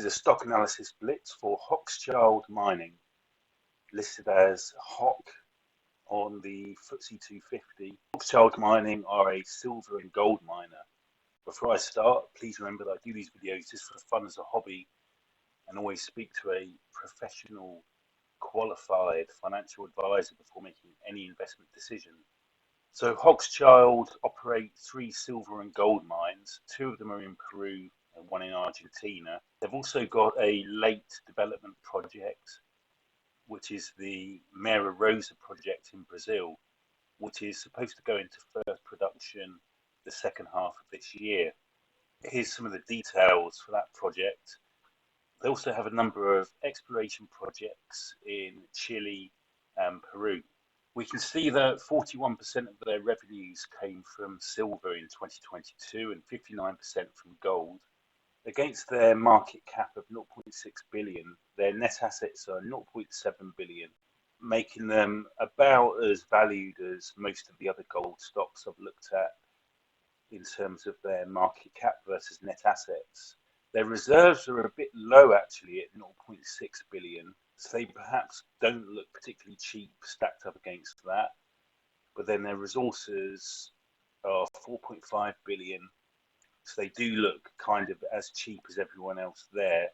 is a stock analysis blitz for Hochschild Mining, listed as HOC on the FTSE 250. Hochschild Mining are a silver and gold miner. Before I start, please remember that I do these videos just for fun as a hobby and always speak to a professional, qualified financial advisor before making any investment decision. So Hochschild operate 3 silver and gold mines. 2 of them are in Peru and 1 in Argentina. They've also got a late development project, which is the Mara Rosa project in Brazil, which is supposed to go into first production the second half of this year. Here's some of the details for that project. They also have a number of exploration projects in Chile and Peru. We can see that 41% of their revenues came from silver in 2022 and 59% from gold. Against their market cap of 0.6 billion, their net assets are 0.7 billion, making them about as valued as most of the other gold stocks I've looked at in terms of their market cap versus net assets. Their reserves are a bit low actually at 0.6 billion, so they perhaps don't look particularly cheap stacked up against that. But then their resources are 4.5 billion, so they do look kind of as cheap as everyone else there.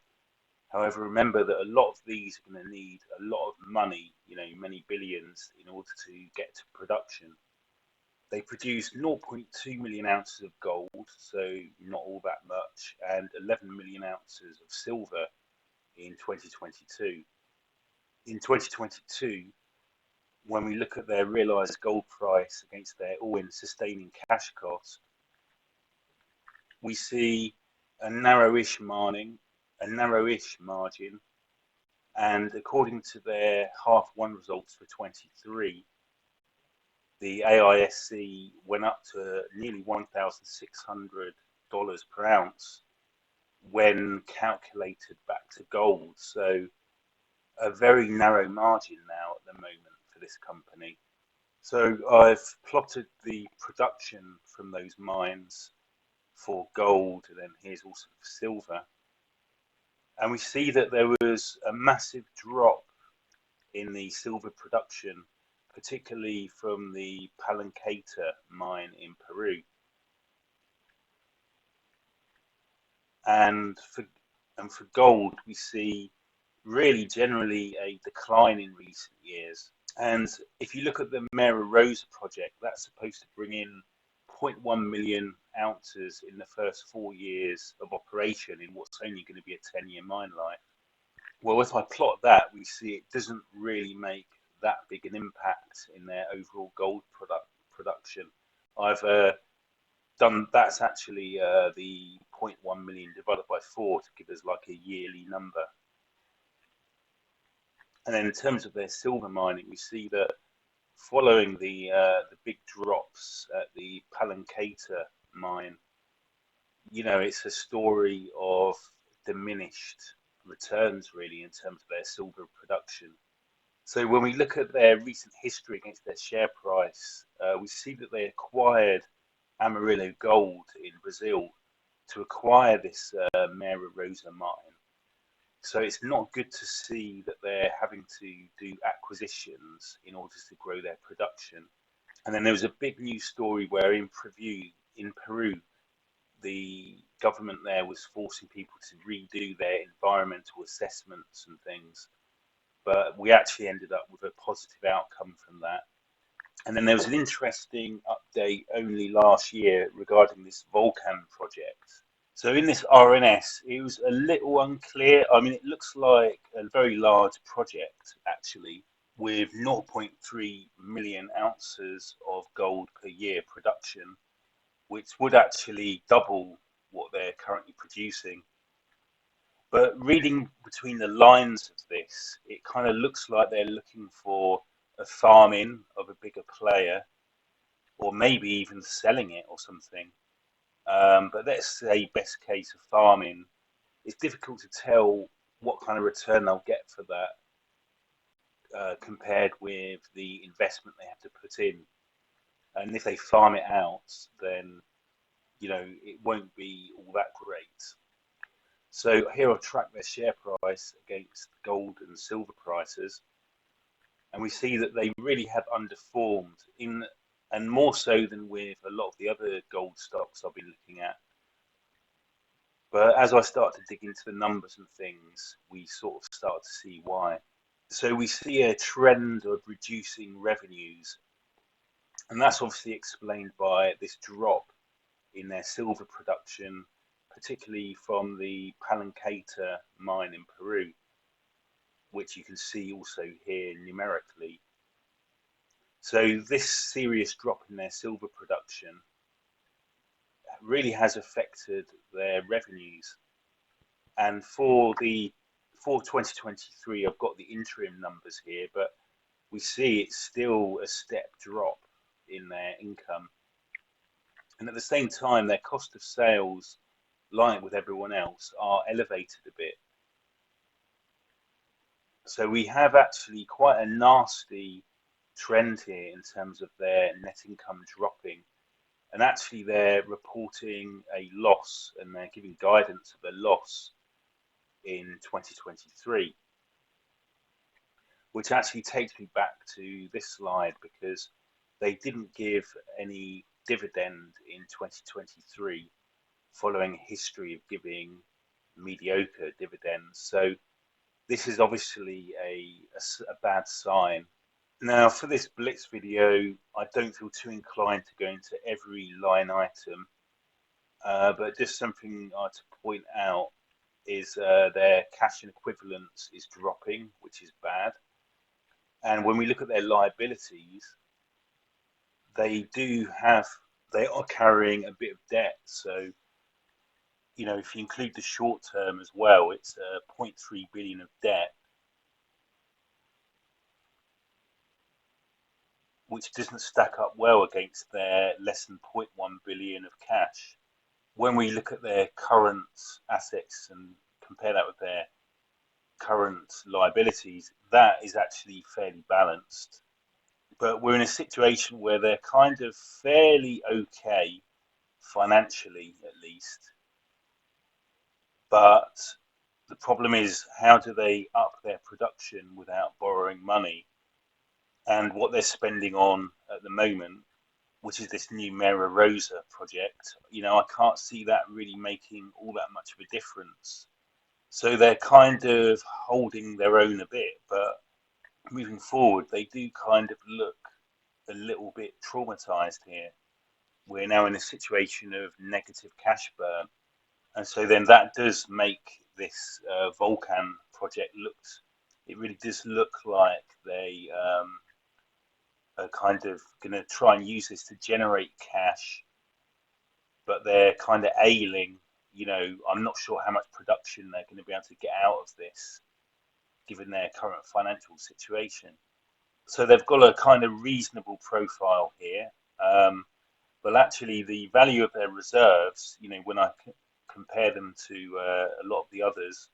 However, remember that a lot of these are going to need a lot of money, many billions, in order to get to production. They produced 0.2 million ounces of gold, so not all that much, and 11 million ounces of silver in 2022. In 2022, when we look at their realized gold price against their all-in sustaining cash cost, we see a narrowish margin, and according to their half-one results for 23, the AISC went up to nearly $1,600 per ounce when calculated back to gold. So a very narrow margin now at the moment for this company. So I've plotted the production from those mines for gold, and then here's also for silver. And we see that there was a massive drop in the silver production, particularly from the Palanqueta mine in Peru. And for gold, we see really generally a decline in recent years. And if you look at the Mara Rosa project, that's supposed to bring in 0.1 million ounces in the first 4 years of operation in what's only going to be a 10-year mine life. Well, if I plot that, we see it doesn't really make that big an impact in their overall gold production. I've done, that's actually the 0.1 million divided by 4 to give us like a yearly number. And then in terms of their silver mining, we see that following the big drops at the Palanqueta mine, it's a story of diminished returns really in terms of their silver production. So when we look at their recent history against their share price, we see that they acquired Amarillo Gold in Brazil to acquire this Mara Rosa mine. So it's not good to see that they're having to do acquisitions in order to grow their production. And then there was a big news story where in Peru, the government there was forcing people to redo their environmental assessments and things. But we actually ended up with a positive outcome from that. And then there was an interesting update only last year regarding this Volcan project. So in this RNS, it was a little unclear. I mean, it looks like a very large project, actually, with 0.3 million ounces of gold per year production, which would actually double what they're currently producing. But reading between the lines of this, it kind of looks like they're looking for a farm-in of a bigger player, or maybe even selling it or something. But let's say best case of farming. It's difficult to tell what kind of return they'll get for that compared with the investment they have to put in. And if they farm it out, then it won't be all that great. So here I've tracked their share price against gold and silver prices, and we see that they really have underperformed and more so than with a lot of the other gold stocks I've been looking at. But as I start to dig into the numbers and things, we sort of start to see why. So we see a trend of reducing revenues, and that's obviously explained by this drop in their silver production, particularly from the Palanqueta mine in Peru, which you can see also here numerically. So this serious drop in their silver production really has affected their revenues. And for 2023, I've got the interim numbers here, but we see it's still a step drop in their income. And at the same time, their cost of sales, like with everyone else, are elevated a bit. So we have actually quite a nasty trend here in terms of their net income dropping. And actually they're reporting a loss, and they're giving guidance of a loss in 2023, which actually takes me back to this slide, because they didn't give any dividend in 2023 following a history of giving mediocre dividends. So this is obviously a bad sign. Now for this Blitz video, I don't feel too inclined to go into every line item, but just something to point out is their cash and equivalents is dropping, which is bad. And when we look at their liabilities, they are carrying a bit of debt. So, you know, if you include the short term as well, it's 0.3 billion of debt, which doesn't stack up well against their less than 0.1 billion of cash. When we look at their current assets and compare that with their current liabilities, that is actually fairly balanced. But we're in a situation where they're kind of fairly okay financially, at least. But the problem is, how do they up their production without borrowing money? And what they're spending on at the moment, which is this new Mera Rosa project, you know, I can't see that really making all that much of a difference. So they're kind of holding their own a bit, but moving forward, they do kind of look a little bit traumatized here. We're now in a situation of negative cash burn. And so then that does make this Volcan project it really does look like they are kind of going to try and use this to generate cash, but they're kind of ailing. You know, I'm not sure how much production they're going to be able to get out of this, given their current financial situation. So they've got a kind of reasonable profile here. But actually the value of their reserves, you know, when I compare them to a lot of the others,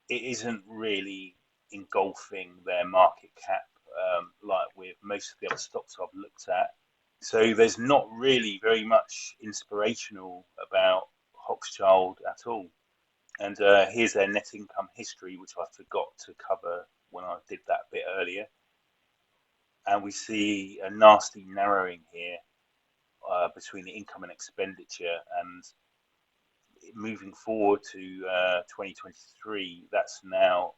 it isn't really engulfing their market cap like with most of the other stocks I've looked at. So there's not really very much inspirational about Hochschild at all. And here's their net income history, which I forgot to cover when I did that bit earlier. And we see a nasty narrowing here between the income and expenditure. And moving forward to 2023, that's now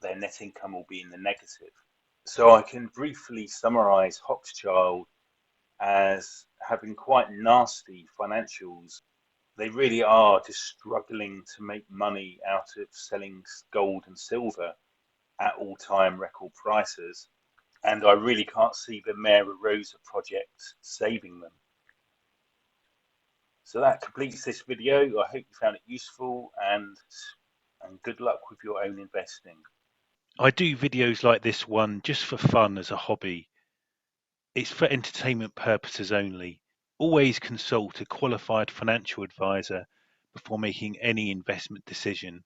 their net income will be in the negative. So I can briefly summarize Hochschild as having quite nasty financials. They really are just struggling to make money out of selling gold and silver at all-time record prices. And I really can't see the Mera Rosa project saving them. So that completes this video. I hope you found it useful, and good luck with your own investing. I do videos like this one just for fun as a hobby. It's for entertainment purposes only. Always consult a qualified financial advisor before making any investment decision.